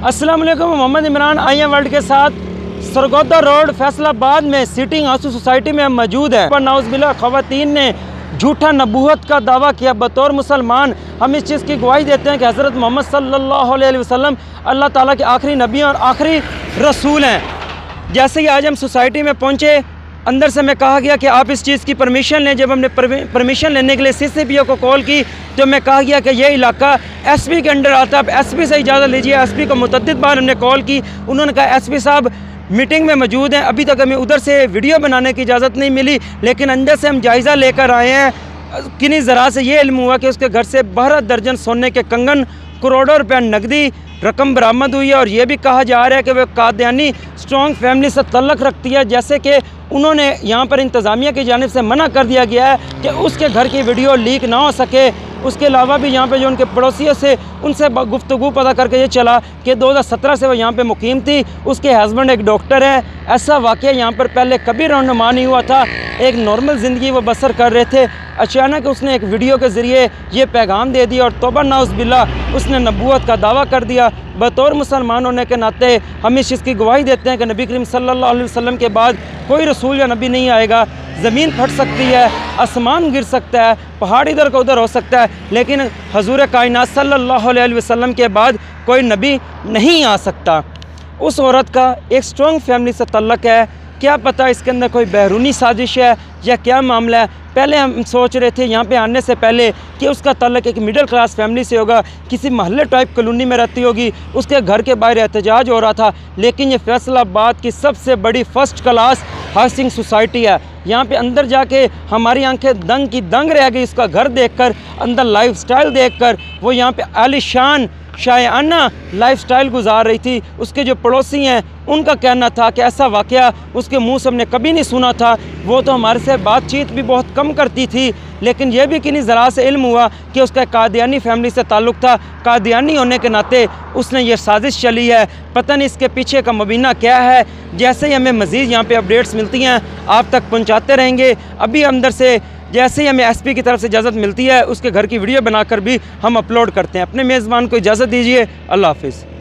अस्सलाम वालेकुम, Mohammad Imran IM world के साथ सरगोदा रोड फैसलाबाद में सिटिंग हाउस सोसाइटी में हम मौजूद हैं। पर नाउज़बिल्लाह ख़वातीन ने झूठा नबूवत का दावा किया। बतौर मुसलमान हम इस चीज़ की गवाही देते हैं कि हज़रत मोहम्मद सल्लल्लाहु अलैहि वसल्लम अल्लाह ताला के आखिरी नबी और आखिरी रसूल हैं। जैसे ही आज हम सोसाइटी में पहुँचे, अंदर से हमें कहा गया कि आप इस चीज़ की परमिशन लें। जब हमने परमिशन लेने के लिए CCPO को कॉल की तो हमें कहा गया कि यह इलाका SP के अंडर आता है, आप SP से इजाज़त लीजिए। SP को मुतअद्दिद बार हमने कॉल की, उन्होंने कहा SP साहब मीटिंग में मौजूद हैं, अभी तक हमें उधर से वीडियो बनाने की इजाज़त नहीं मिली। लेकिन अंदर से हम जायज़ा लेकर आए हैं। किन्हीं ज़रा से ये इल्म हुआ कि उसके घर से 12 दर्जन सोने के कंगन, करोड़ों रुपये नकदी रकम बरामद हुई है। और ये भी कहा जा रहा है कि वह कादियानी स्ट्रॉन्ग फैमिली से तल्लक रखती है। जैसे कि उन्होंने यहाँ पर इंतज़ामिया की जानिब से मना कर दिया गया है कि उसके घर की वीडियो लीक ना हो सके। उसके अलावा भी यहाँ पे जो उनके पड़ोसियों से उनसे गुफ्तगू पता करके ये चला कि 2017 से वो यहाँ पे मुकीम थी। उसके हस्बैंड एक डॉक्टर है। ऐसा वाक़या यहाँ पर पहले कभी रौनुमा नहीं हुआ था। एक नॉर्मल ज़िंदगी वो बसर कर रहे थे। अचानक उसने एक वीडियो के ज़रिए ये पैगाम दे दिया और तौबा नाउज़बिल्लाह उसने नबूवत का दावा कर दिया। बतौर मुसलमान होने के नाते हम इस चीज़ की गवाही देते हैं कि नबी करीम सल्लल्लाहु अलैहि वसल्लम के बाद कोई रसूल या नबी नहीं आएगा। ज़मीन फट सकती है, आसमान गिर सकता है, पहाड़ इधर का उधर हो सकता है, लेकिन हजूर कायनात सल्लल्लाहु अलैहि वसल्लम के बाद कोई नबी नहीं आ सकता। उस औरत का एक स्ट्रॉन्ग फैमिली से तल्लक है। क्या पता इसके अंदर कोई बैरूनी साजिश है या क्या मामला है। पहले हम सोच रहे थे यहाँ पे आने से पहले कि उसका ताल्लुक एक मिडिल क्लास फैमिली से होगा, किसी महल्ले टाइप कॉलोनी में रहती होगी, उसके घर के बाहर एहतजाज हो रहा था। लेकिन ये फैसलाबाद की सबसे बड़ी फर्स्ट क्लास हाउसिंग सोसाइटी है। यहाँ पे अंदर जाके हमारी आंखें दंग की दंग रह गई इसका घर देखकर, अंदर लाइफस्टाइल देखकर। वो यहाँ पे आलीशान शायाना लाइफस्टाइल गुजार रही थी। उसके जो पड़ोसी हैं उनका कहना था कि ऐसा वाक़या उसके मुंह से हमने कभी नहीं सुना था। वो तो हमारे से बातचीत भी बहुत कम करती थी। लेकिन यह भी किन्हीं ज़रा से इल्म हुआ कि उसका कादियानी फैमिली से ताल्लुक़ था। कादियानी होने के नाते उसने ये साजिश चली है। पता नहीं इसके पीछे का मुबीना क्या है। जैसे ही हमें मज़ीद यहाँ पे अपडेट्स मिलती हैं आप तक पहुँचाते रहेंगे। अभी अंदर से जैसे ही हमें SP की तरफ से इजाज़त मिलती है उसके घर की वीडियो बनाकर भी हम अपलोड करते हैं। अपने मेज़बान को इजाज़त दीजिए। अल्लाह हाफ़िज़।